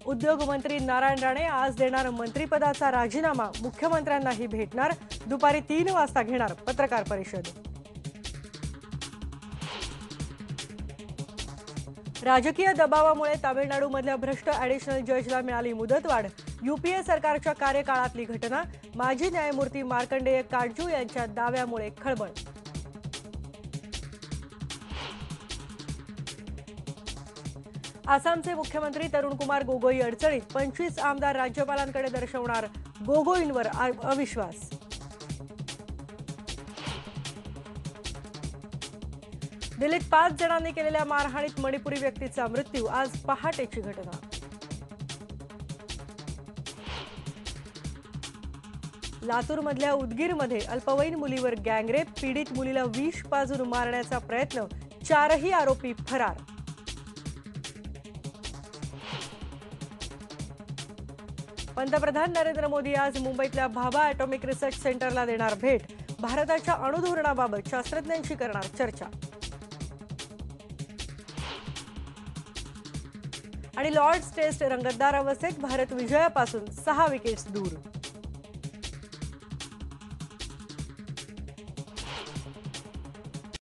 उद्योग मंत्री नारायण राणे आज देणार मंत्रिपदाचा राजीनामा, मुख्यमंत्र्यांनाही भेटणार, दुपारी 3 वाजता घेणार पत्रकार परिषद। राजकीय दबावामुळे तामिळनाडूमधल्या भ्रष्ट ॲडिशनल जजला मिळाली मुदतवाढ, यूपीए सरकारच्या कार्यकाळातली घटना, माजी न्यायमूर्ती मार्कंडेय काटजू यांच्या दाव्यामुळे खळबळ। आसामचे मुख्यमंत्री तरुणकुमार गोगोई अडचणीत, 25 आमदार राज्यपालांकडे दर्शवणार गोगोईंवर अविश्वास। दिल्लीत 5 जणांनी केलेल्या मारहाणीत मणिपुरी व्यक्तीचा मृत्यू, आज पहाटेची घटना। लातूरमधल्या उदगीरमध्ये अल्पवयीन मुलीवर गँगरेप, पीडित मुलीला विष पाजून मारण्याचा प्रयत्न, 4ही आरोपी फरार। पंतप्रधान नरेंद्र मोदी आज मुंबईतल्या भाभा ॲटॉमिक रिसर्च सेंटरला देणार भेट, भारताच्या अणुधोरणाबाबत शास्त्रज्ञांशी करणार चर्चा। आणि लॉर्ड्स टेस्ट रंगतदार अवस्थेत, भारत विजयापासून 6 विकेट्स दूर।